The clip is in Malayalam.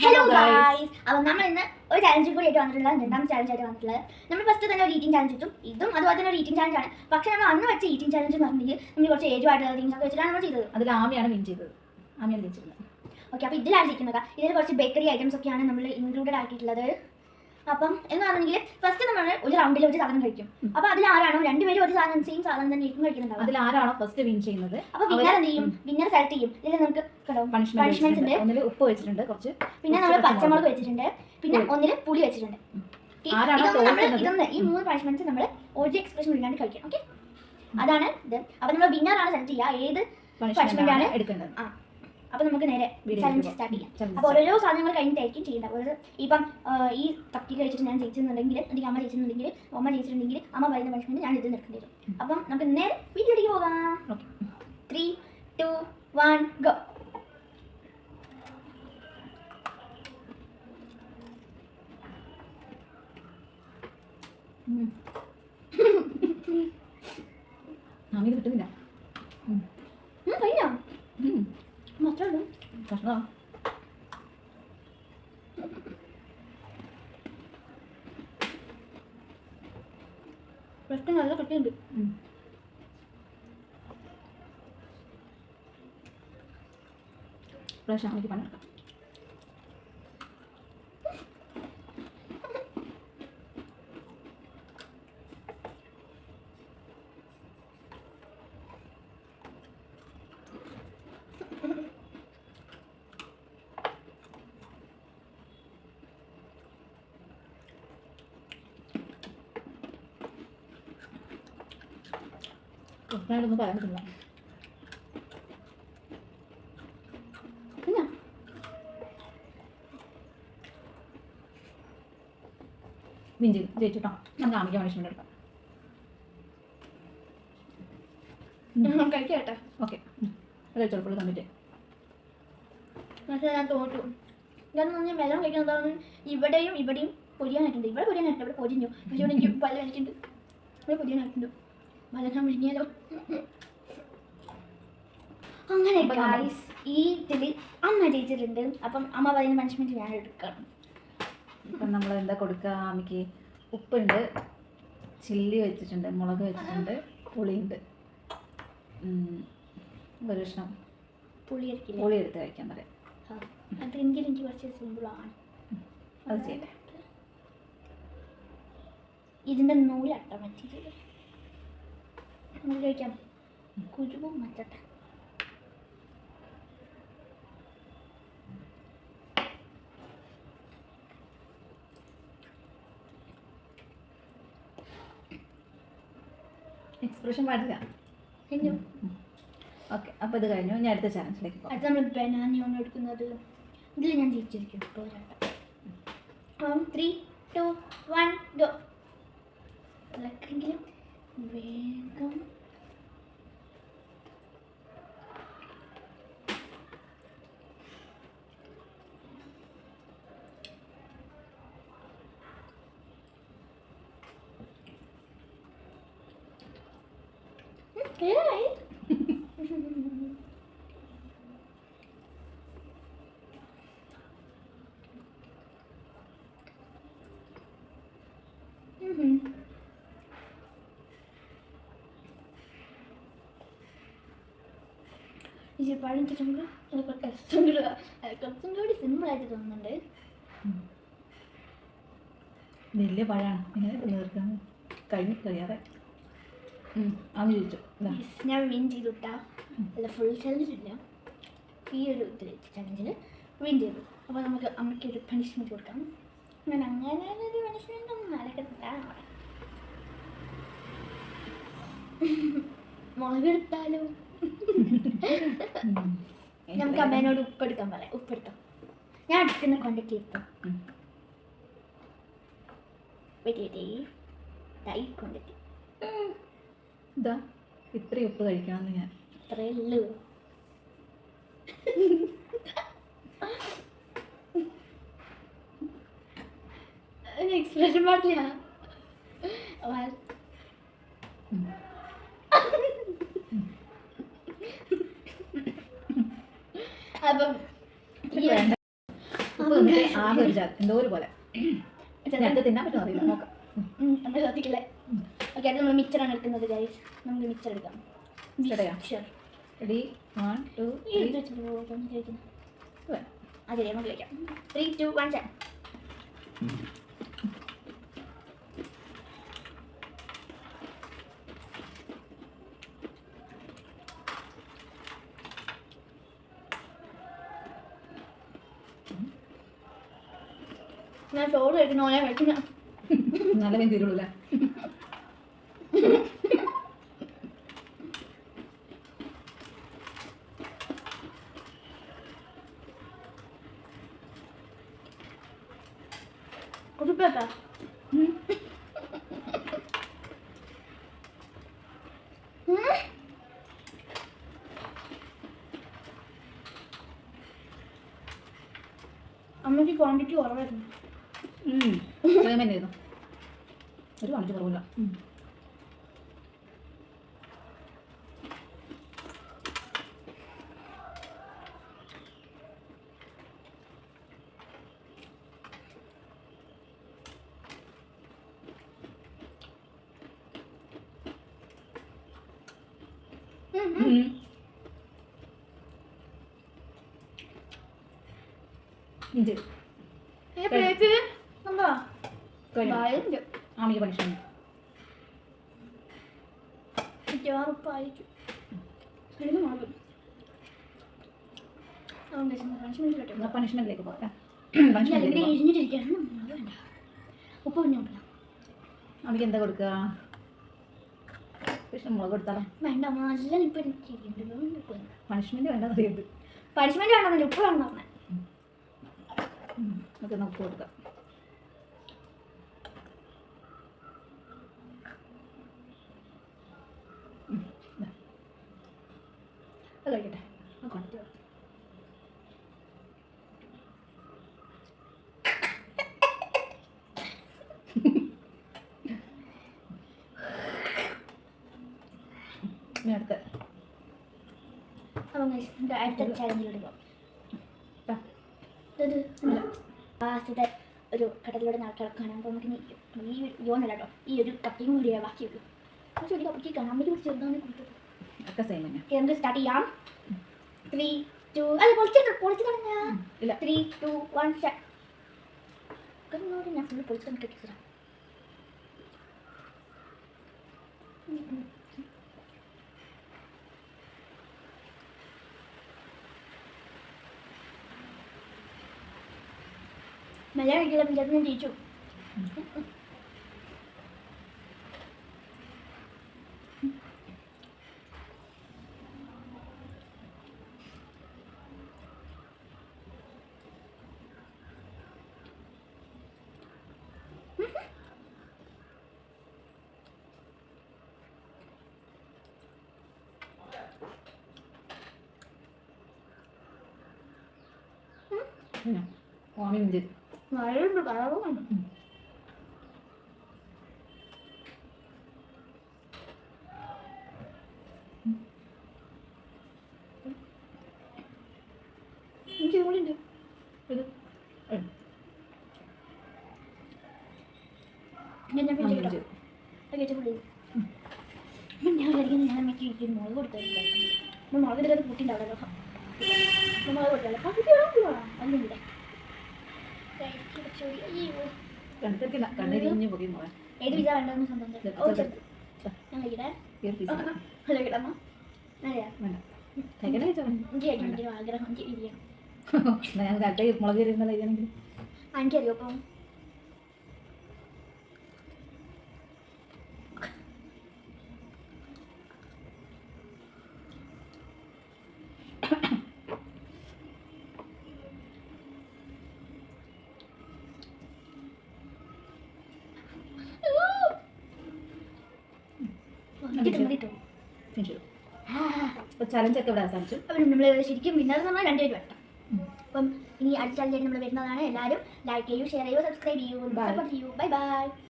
Hello guys. അപ്പോൾ നമ്മൾ ഇന്ന് ഒരു ചാലഞ്ച് കൂടി ആയിട്ട് വന്നിട്ടുള്ളത്, രണ്ടാമത്തെ ചാലഞ്ച് ആയിട്ട് വന്നിട്ടുള്ളത്. നമ്മൾ ഫസ്റ്റ് തന്നെ ഒരു ഈറ്റിംഗ് ചാലഞ്ച് ഇട്ടും ഇതും അതുപോലെ തന്നെ ഒരു ഈറ്റിംഗ് ചാലഞ്ച് ആണ്. പക്ഷേ നമ്മൾ അന്ന് വെച്ച ഈറ്റിംഗ് ചാലഞ്ച് എന്ന് പറഞ്ഞിട്ടുണ്ടെങ്കിൽ നമ്മൾ കുറച്ച് ഏജുമായിട്ടുള്ള തിങ്സ് ഒക്കെ വെച്ചിട്ടാണ് നമ്മൾ ചെയ്തത്. അതിൽ ആമിയാണ് വിൻ ചെയ്തത്. ആമിയാണ് വിളിച്ചിരുന്നത്. ഓക്കെ, അപ്പോൾ ഇതിലാണ് ഇരിക്കുന്നത്. ഇതിൽ കുറച്ച് ബേക്കറി ഐറ്റംസ് ഒക്കെയാണ് നമ്മൾ ഇൻക്ലൂഡഡ് ആക്കിയിട്ടുള്ളത്. അപ്പം എന്ന് പറഞ്ഞിട്ടുണ്ടെങ്കിൽ ഫസ്റ്റ് നമ്മൾ ഒരു റൗണ്ടിൽ ഒരു സാധനം കഴിക്കും. അപ്പോൾ അതിൽ ആരാണോ രണ്ടുപേരും ഒരു സാധനം സെയിം സാധനം തന്നെ ആയിരിക്കും കഴിക്കുന്നുണ്ടാവും. അതിൽ ആരാണോ ഫസ്റ്റ് വിൻ ചെയ്യുന്നത് അപ്പോൾ വിന്നർ എന്ത് ചെയ്യും? വിന്നർ സെലക്ട് ചെയ്യും. ഇതിൽ നമുക്ക് പണിഷ്മെന്റ്സ് ഉണ്ട്. ഒന്നിൽ ഉപ്പ് വെച്ചിട്ടുണ്ട് കുറച്ച്, പിന്നെ നമ്മൾ പച്ചമുളക് വെച്ചിട്ടുണ്ട്, പിന്നെ ഒന്നിൽ പുളി വെച്ചിട്ടുണ്ട്. ഇതൊന്ന് ഈ മൂന്ന് പണിഷ്മെന്റ്സ് നമ്മൾ ഒരു എക്സ്പ്രഷൻ ഇല്ലാണ്ട് കഴിക്കാം. ഓക്കെ, അതാണ് ഇത്. അപ്പോൾ നമ്മൾ വിന്നർ ആണ് സെലക്ട് ചെയ്യുക ഏത് പണിഷ്മെന്റ് ആണ് എടുക്കേണ്ടത്. അപ്പോൾ നമുക്ക് നേരെ ചലഞ്ച് സ്റ്റാർട്ട് ചെയ്യാം. അപ്പോൾ ഓരോ സാധനങ്ങൾ കഴിഞ്ഞിട്ടായിരിക്കും ചെയ്യേണ്ടത്. അതായത് ഇപ്പം ഈ കപ്പി കഴിച്ചിട്ട് ഞാൻ ജയിച്ചിട്ടുണ്ടെങ്കിൽ, എനിക്ക് അമ്മ ജയിച്ചിട്ടുണ്ടെങ്കിൽ, അമ്മ ജയിച്ചിട്ടുണ്ടെങ്കിൽ അമ്മ പറയുന്ന പണിഷ്മെന്റ് ഞാൻ ഇത് നിൽക്കേണ്ടി വരും. അപ്പം നമുക്ക് നേരെ വീഡിയോയിലേക്ക് പോകാം. 3, 2, 1 ഗോ. ആമി കിട്ടുന്നില്ല. കഴിഞ്ഞോ? മാത്രമേ പ്രശ്നമാ. പ്രശ്നം നല്ല കട്ടിയുണ്ട്. പ്രാവശ്യം ആമിക്ക് പണിയെടുക്കാം. ഞാനൊന്നും പറയാനില്ല. വിൻ ജയിച്ചിട്ടോ. നമുക്ക് ആമിക്ക് പണിഷ്മെന്റ് എടുക്കാം. കഴിക്കട്ടെ. ഓക്കെ, അത് കഴിച്ചോളൂ തന്നിട്ട്. പക്ഷേ ഞാൻ തോറ്റു. ഞാൻ വെള്ളം കഴിക്കുന്നതാണ്. ഇവിടെയും പൊരിയാനായിട്ടുണ്ട്. ഇവിടെ പൊരിയാനായിട്ടുണ്ട്, ഇവിടെ പൊരിഞ്ഞു. പക്ഷേ ഇവിടെ എനിക്ക് പല എനിക്കുണ്ട്. ഇവിടെ പൊരിയാനായിട്ടുണ്ട്. വലക്കാൻ വിഴുങ്ങിയാലോ. അങ്ങനെ ഗൈസ്, ഈ ഇതിൽ അമ്മ ജയിച്ചിട്ടുണ്ട്. അപ്പം അമ്മ പറയുന്ന പണിഷ്മെന്റ് ഞാൻ എടുക്കണം. ഇപ്പം നമ്മൾ എന്താ കൊടുക്കുക? ആമിക്ക് ഉപ്പുണ്ട്, ചില്ലി വെച്ചിട്ടുണ്ട്, മുളക് വെച്ചിട്ടുണ്ട്, പുളിയുണ്ട്. ഒരു കഷ്ണം പുളി എടുത്ത് കഴിക്കാൻ പറയാം. അതെങ്കിലും എനിക്ക് കുറച്ച് സിമ്പിളാണ്. അത് ചെയ്യട്ടെ. ഇതിൻ്റെ നൂലട്ട പറ്റിയില്ല. നമുക്ക് കഴിക്കാം. കുരുവും മറ്റട്ടെ. എക്സ്പ്രഷൻ പാടില്ല. കഴിഞ്ഞു. ഓക്കെ, അപ്പോൾ ഇത് കഴിഞ്ഞു. ഞാൻ അടുത്ത ചാലഞ്ചിലേക്ക് പോകാം. അടുത്ത നമ്മൾ ബനാനയാണ് എടുക്കുന്നത്. ഇതിൽ ഞാൻ ജയിച്ചിരിക്കും. പോരാട്ടം. 3, 2, 1 ഗോ. ഇളക്കെങ്കിലും വേഗം. ഈ പഴം ചുറ്റുമ്പോൾ കുറച്ചും കൂടി സിമ്പിളായിട്ട് തോന്നുന്നുണ്ട്. വലിയ പഴമാണ്. ഇങ്ങനെ തീർക്കാൻ കഴിഞ്ഞ് കഴിയാറെ. ആമി ചോദിച്ചു. ഞാൻ വിൻ ചെയ്തുട്ടാ. അല്ല, ഫുൾ ചലഞ്ചില്ല, ഈ ഒരു ഇതിൽ ചലഞ്ചിൽ വിൻ ചെയ്തു. അപ്പോൾ നമുക്ക് അമ്മയ്ക്ക് ഒരു പണിഷ്മെൻറ്റ് കൊടുക്കാം. ഞാൻ അങ്ങനെ ഒരു പണിഷ്മെൻ്റ് ഒന്നും നടക്കത്തില്ല. മുളകെടുത്താലോ? നമുക്ക് അമ്മേനോട് ഉപ്പെടുക്കാൻ പറയാം. ഉപ്പെടുത്തോ? ഞാൻ എടുക്കുന്ന ക്വാണ്ടിറ്റി എടുത്തോ. ഈ ക്വാണ്ടിറ്റി ഇതാ, ഇത്രയും ഉപ്പ് കഴിക്കണമെന്ന് ഞാൻ. അത്രയേ ഉള്ളൂ. എക്സ്പ്രഷൻ പാടില്ല. അപ്പം വന്നിട്ട് ആകെ ഒരു ജാതി എന്തോ ഒരു പോലെ ഞങ്ങൾക്ക് തിന്നാൻ പറ്റുമോ അറിയില്ല നോക്കാം. നമ്മൾ കത്തിക്കില്ലേ. ഓക്കെ, അത് നമ്മൾ മിക്സറാണ് എടുക്കുന്നത് ഗൈസ്. നമുക്ക് മിക്സർ എടുക്കാം. മിക്സർ റെഡി 1 2 അതെ, നമുക്ക് കഴിക്കാം. 3 2 1 സ്റ്റാർട്ട്. ഞാൻ ചോറ് കഴിക്കുന്ന പോലെ കഴിക്കുന്ന നല്ല മീൻ തീരുള്ളൂ. കുടിപ്പേട്ടാ. അമ്മയ്ക്ക് ക്വാണ്ടിറ്റി കുറവായിരുന്നു. തന്നെയായിരുന്നു ഒരു ക്വാണ്ടിറ്റി കുറവില്ല. ഇഞ്ചി ആമിക്ക് പണിഷ്മെന്റ് ഉപ്പായിരിക്കും. പണിഷ്മെന്റിലേക്ക് പോകാം. ഇരിഞ്ഞിട്ടിരിക്കുകയാണ്. ഉപ്പ് കുഞ്ഞോട്ടില്ല. അമ്മയ്ക്ക് എന്താ കൊടുക്കുക? പക്ഷെ മുളക് കൊടുത്താലോ? വേണ്ട, നല്ല ഇപ്പം പണിഷ്മെന്റ് വേണ്ടെന്ന് അറിയുന്നത്. പണിഷ്മെന്റ് വേണമെന്നില്ല, ഉപ്പ് വേണം പറഞ്ഞത്. നമുക്ക് ഉപ്പ് കൊടുക്കാം. അത് കഴിക്കട്ടെ. അടുത്ത അടുത്ത ചാലഞ്ചിലോട്ട് പോകാം. ഒരു കടലിലൂടെ നടക്കിടക്കാണ്. അപ്പോൾ നമുക്ക് ഈ യോന്നല്ല കേട്ടോ, ഈ ഒരു കപ്പിയും കൂടിയേ ബാക്കിയുള്ളൂ. പക്ഷേ ഒരു കപ്പിക്ക് കാണാൻ വേണ്ടി കുറച്ച് ചെറുതാണ് കൊടുത്തത്. നമുക്ക് സ്റ്റാർട്ട് ചെയ്യാം. 3 2 അത് പൊളിച്ചു തുടങ്ങ. 3 2 1 സ്റ്റാർട്ട്. ഞാൻ ഫുള്ള് പൊളിച്ചു തുടങ്ങിട്ട് മലയാളം കഴിക്കില്ല. പഞ്ചായത്ത് ഞാൻ ജയിച്ചു. നല്ല കളറുമാണ്. എനിക്ക് കൂടി ഉണ്ട്. ഞാൻ അമ്മയ്ക്ക് മുളക് കൊടുത്തായിരുന്നു. മുളക് ഇതിലത് കൂട്ടിണ്ടാവല്ലോ. മുളക് കൊടുത്തല്ലോ അതിൻ്റെ ഏത് പിസ വേണ്ടെന്ന് സ്വന്തം ഞാൻ കഴിക്കട്ടെ. കഴിക്കട്ടമ്മ ആഗ്രഹം മുളക് എനിക്കറിയോ. അപ്പം ചലഞ്ചൊക്കെ ഇവിടെ അവസാനിച്ചു. അപ്പം നമ്മൾ ശരിക്കും വിന്നർ എന്ന് പറഞ്ഞാൽ 2 പേര് വേണം. അപ്പം ഇനി അടുത്ത ചലഞ്ചായിട്ട് നമ്മൾ വരുന്നതാണ്. എല്ലാവരും ലൈക്ക് ചെയ്യൂ, ഷെയർ ചെയ്യൂ, സബ്സ്ക്രൈബ് ചെയ്യൂ, സപ്പോർട്ട് ചെയ്യൂ. Bye bye.